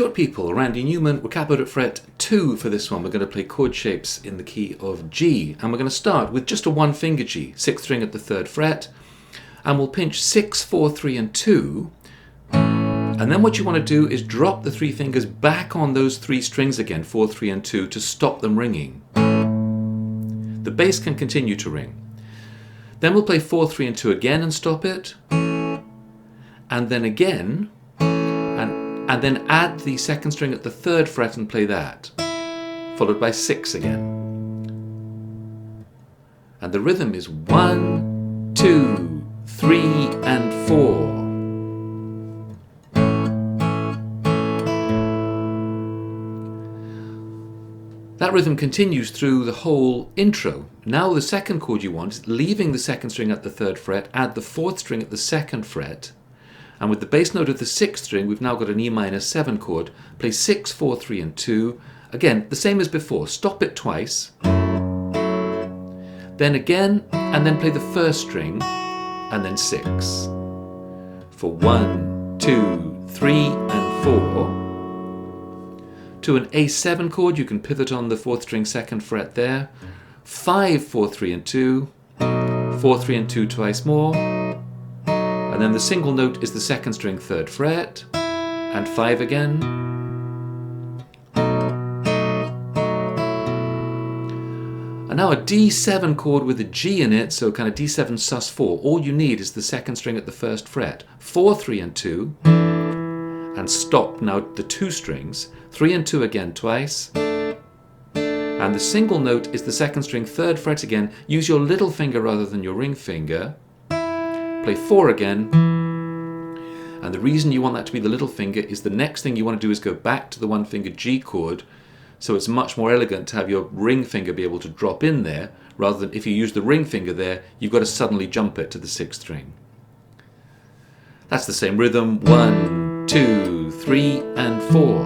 Short People, Randy Newman. We're capoed at fret 2 for this one. We're going to play chord shapes in the key of G. And we're going to start with just a one finger G, 6th string at the 3rd fret. And we'll pinch 6, 4, 3 and 2. And then what you want to do is drop the 3 fingers back on those 3 strings again, 4, 3 and 2, to stop them ringing. The bass can continue to ring. Then we'll play 4, 3 and 2 again and stop it. And then again, and then add the 2nd string at the 3rd fret and play that, followed by 6 again. And the rhythm is 1, 2, 3 and 4. That rhythm continues through the whole intro. Now the second chord you want is leaving the 2nd string at the 3rd fret, add the 4th string at the 2nd fret, and with the bass note of the 6th string, we've now got an E minor 7 chord. Play 6, 4, 3 and 2. Again, the same as before. Stop it twice. Then again, and then play the 1st string, and then 6. For 1, 2, 3 and 4. To an A7 chord, you can pivot on the 4th string 2nd fret there. 5, 4, 3 and 2. 4, 3 and 2 twice more. And then the single note is the 2nd string 3rd fret, and 5 again. And now a D7 chord with a G in it, so kind of D7 sus 4. All you need is the 2nd string at the 1st fret. 4, 3 and 2, and stop now the 2 strings. 3 and 2 again twice. And the single note is the 2nd string 3rd fret again. Use your little finger rather than your ring finger. Play 4 again, and the reason you want that to be the little finger is the next thing you want to do is go back to the one finger G chord, so it's much more elegant to have your ring finger be able to drop in there, rather than if you use the ring finger there, you've got to suddenly jump it to the 6th string. That's the same rhythm, 1, 2, 3 and 4.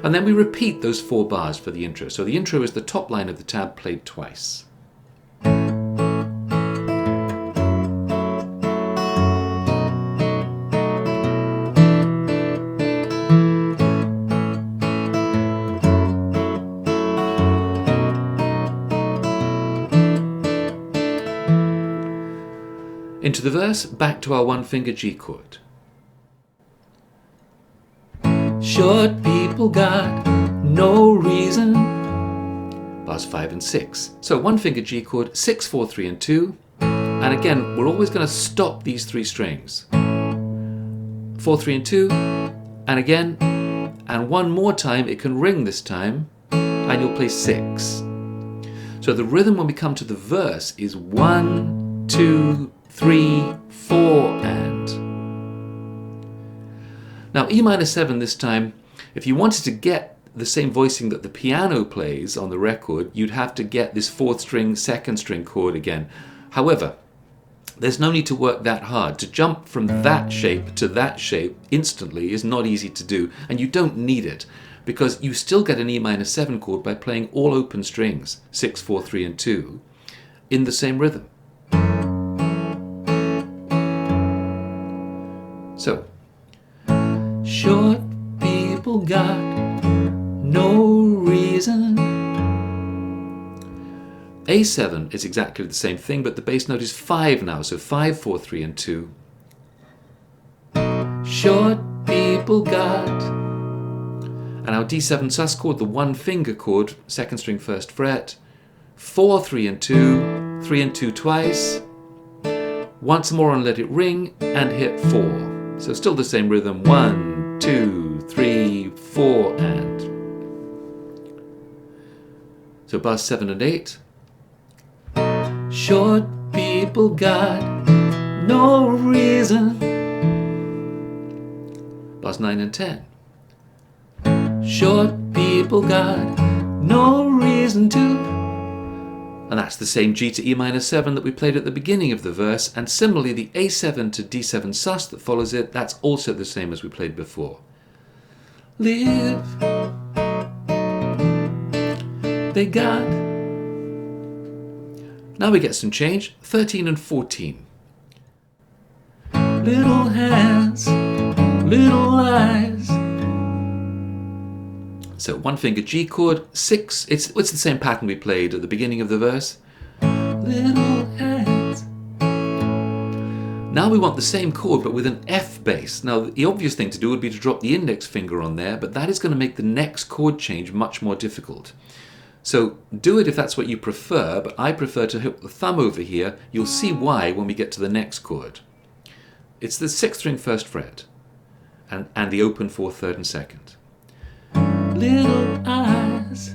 And then we repeat those 4 bars for the intro. So the intro is the top line of the tab played twice. Into the verse, back to our one finger G chord. Short people got no reason. Bars 5 and 6. So one finger G chord, 6, 4, 3 and 2. And again, we're always going to stop these 3 strings. 4, 3 and 2. And again, and one more time, it can ring this time. And you'll play 6. So the rhythm when we come to the verse is 1, 2, 3, 4 and. Now E minor 7 this time, if you wanted to get the same voicing that the piano plays on the record, you'd have to get this 4th string, 2nd string chord again. However, there's no need to work that hard. To jump from that shape to that shape instantly is not easy to do, and you don't need it, because you still get an E minor 7 chord by playing all open strings, 6, 4, 3 and 2, in the same rhythm. So, short people got no reason. A7 is exactly the same thing, but the bass note is 5 now, so 5, 4, 3 and 2. Short people got. And our D7 sus chord, the one finger chord, 2nd string 1st fret. 4, 3 and 2, 3 and 2 twice. Once more and let it ring, and hit 4. So still the same rhythm, 1, 2, 3, 4 and. So bars 7 and 8. Short people got no reason. Bars 9 and 10. Short people got no reason to. And that's the same G to E minor 7 that we played at the beginning of the verse, and similarly the A7 to D7 sus that follows it, that's also the same as we played before. Live, they got. Now we get some change, 13 and 14. Little hands, little eyes, So one finger G chord, 6. It's the same pattern we played at the beginning of the verse. Little hands. Now we want the same chord but with an F bass. Now the obvious thing to do would be to drop the index finger on there, but that is going to make the next chord change much more difficult. So do it if that's what you prefer, but I prefer to hook the thumb over here. You'll see why when we get to the next chord. It's the 6th string 1st fret and the open 4th, 3rd and 2nd. Little eyes.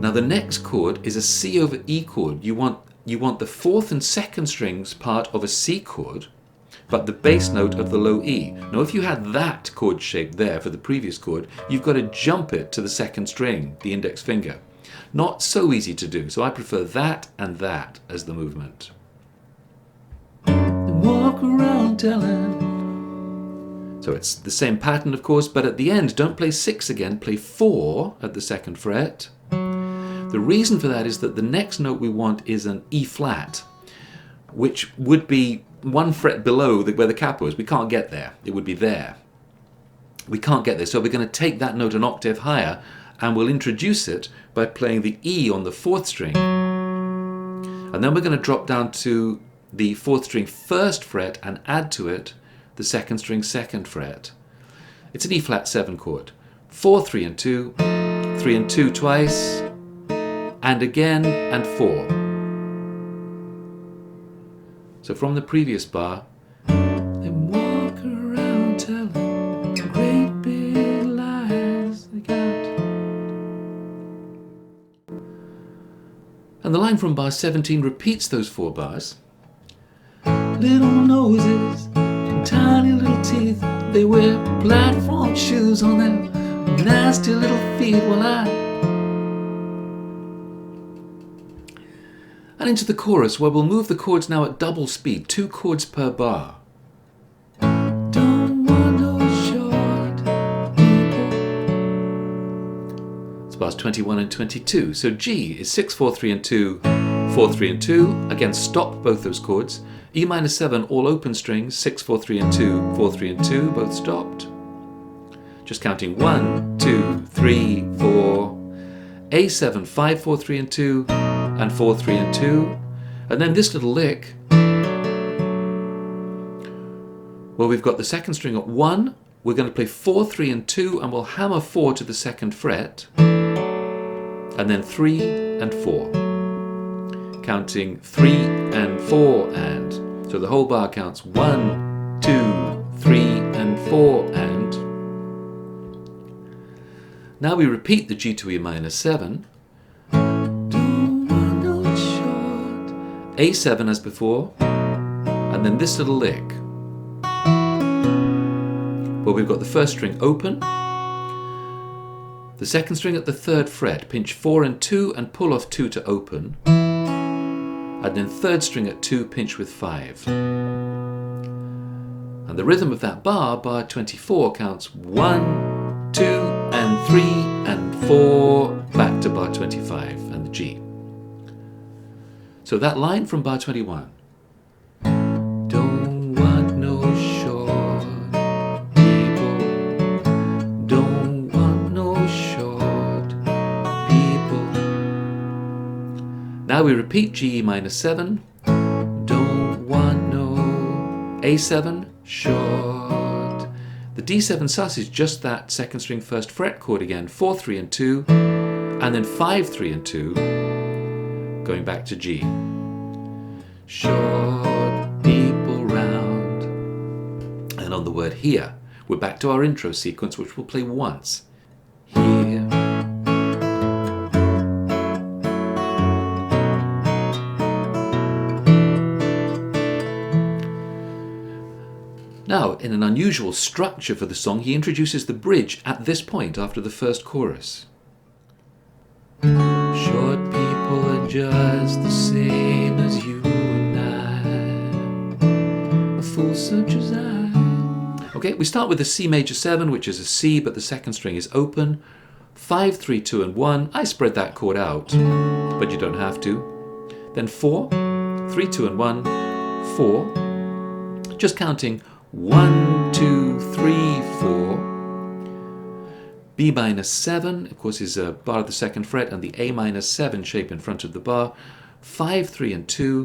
Now the next chord is a C over E chord. You want the 4th and 2nd strings part of a C chord, but the bass note of the low E. Now if you had that chord shape there for the previous chord, you've got to jump it to the 2nd string, the index finger. Not so easy to do, so I prefer that and that as the movement. And walk around telling. So it's the same pattern of course, but at the end don't play 6 again, play 4 at the 2nd fret. The reason for that is that the next note we want is an E flat, which would be 1 fret below where the capo is. We can't get there. It would be there. We can't get there. So we're going to take that note an octave higher and we'll introduce it by playing the E on the 4th string. And then we're going to drop down to the 4th string 1st fret and add to it the 2nd string 2nd fret. It's an E flat 7 chord. 4, 3 and 2, 3 and 2 twice, and again, and 4. So from the previous bar, they walk around telling great big lies they got. And the line from bar 17 repeats those 4 bars. Little noses and tiny little teeth, they wear platform shoes on their nasty little feet while and into the chorus where we'll move the chords now at double speed, 2 chords per bar. Don't want no short people. It's bars 21 and 22. So G is 6, 4, 3 and 2, 4, 3 and 2. Again, stop both those chords. E minor 7, all open strings, 6, 4, 3 and 2, 4, 3 and 2, both stopped. Just counting 1, 2, 3, 4. A7, 5, 4, 3 and 2. And 4, 3 and 2, and then this little lick where we've got the 2nd string at 1, we're going to play 4, 3 and 2 and we'll hammer 4 to the 2nd fret and then 3 and 4, counting 3 and 4 and, so the whole bar counts 1, 2, 3 and 4 and. Now we repeat the G to E minor 7. A7 as before, and then this little lick where we've got the 1st string open, the 2nd string at the 3rd fret, pinch 4 and 2 and pull off 2 to open, and then 3rd string at 2, pinch with 5. And the rhythm of that bar, bar 24, counts 1, 2 and 3 and 4, back to bar 25 and the G. So that line from bar 21. Don't want no short people. Don't want no short people. Now we repeat G minor 7. Don't want no A7 short. The D7 sus is just that 2nd string 1st fret chord again. 4, 3 and 2, and then 5, 3 and 2. Going back to G. Short people round. And on the word here, we're back to our intro sequence, which we'll play once. Here. Now, in an unusual structure for the song, he introduces the bridge at this point after the 1st chorus. Short people are just the same as you and I, a fool such as I. Okay, we start with the C major 7, which is a C, but the 2nd string is open. 5, 3, 2 and 1. I spread that chord out, but you don't have to. Then 4, 3, 2 and 1, 4. Just counting 1, 2, 3, 4. B minor 7, of course, is a bar of the 2nd fret, and the A minor 7 shape in front of the bar. 5, 3 and 2,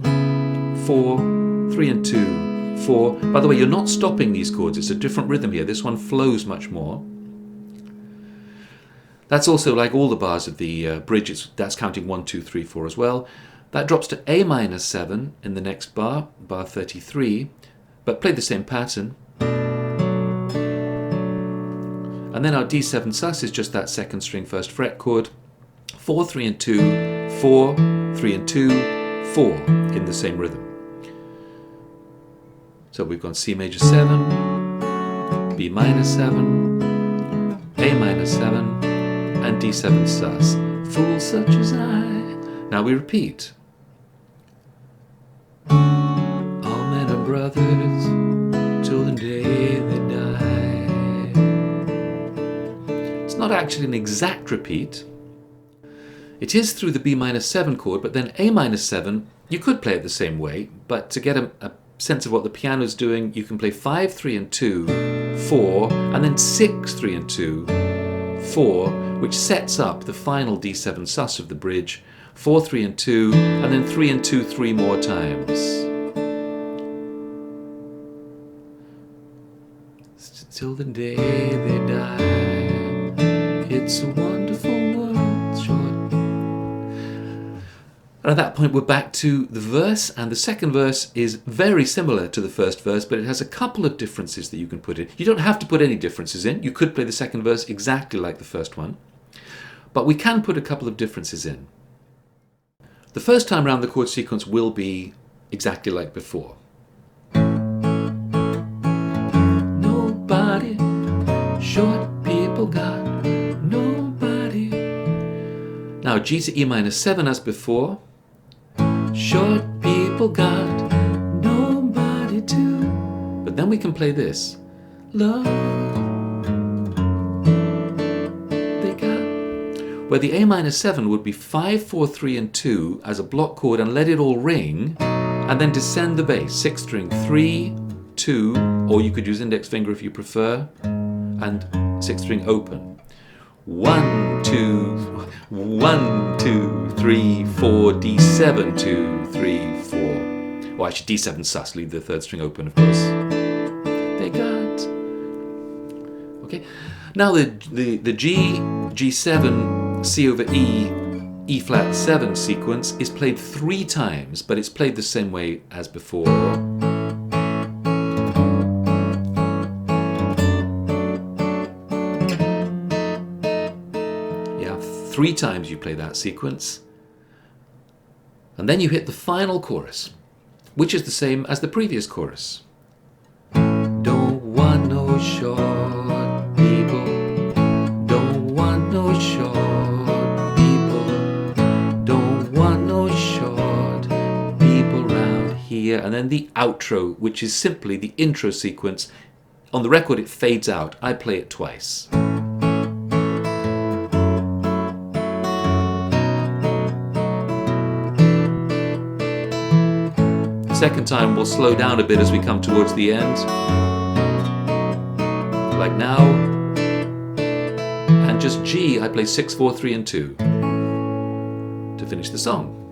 4, 3 and 2, 4. By the way, you're not stopping these chords. It's a different rhythm here. This one flows much more. That's also like all the bars of the bridge. That's counting 1, 2, 3, 4 as well. That drops to A minor 7 in the next bar, bar 33, but play the same pattern. And then our D7 sus is just that 2nd string 1st fret chord. 4, 3 and 2, 4, 3 and 2, 4 in the same rhythm. So we've got C major 7, B minor 7, A minor 7, and D7 sus. Fool such as I. Now we repeat. All men are brothers till the day they die. It's not actually an exact repeat. It is through the B minor 7 chord, but then A minor 7, you could play it the same way, but to get a sense of what the piano's doing, you can play 5, 3 and 2, 4, and then 6, 3 and 2, 4, which sets up the final D7 sus of the bridge, 4, 3 and 2, and then 3 and 2 3 more times. Till the day they die, it's a wonderful world, short. And at that point we're back to the verse, and the second verse is very similar to the first verse, but it has a couple of differences that you can put in. You don't have to put any differences in. You could play the second verse exactly like the first one, but we can put a couple of differences in. The first time round the chord sequence will be exactly like before. Nobody, short people got nobody. Now G to E minor 7 as before. Short people got nobody to. But then we can play this. Love they got. Where the A minor 7 would be 5, 4, 3 and 2 as a block chord and let it all ring, and then descend the bass. 6th string 3, 2, or you could use index finger if you prefer, and 6th string open. 1, 2, 1, 2, 3, 4, D7, 2, 3, 4. Well, actually D7 sus, leave the 3rd string open, of course. They got. Okay. Now the G, G7, C over E, E flat 7 sequence is played 3 times, but it's played the same way as before. Yeah, 3 times you play that sequence. And then you hit the final chorus, which is the same as the previous chorus. Don't want no short people. Don't want no short people. Don't want no short people round here. And then the outro, which is simply the intro sequence. On the record it fades out. I play it twice. Second time we'll slow down a bit as we come towards the end, like now, and just G I play 6, 4, 3 and 2 to finish the song.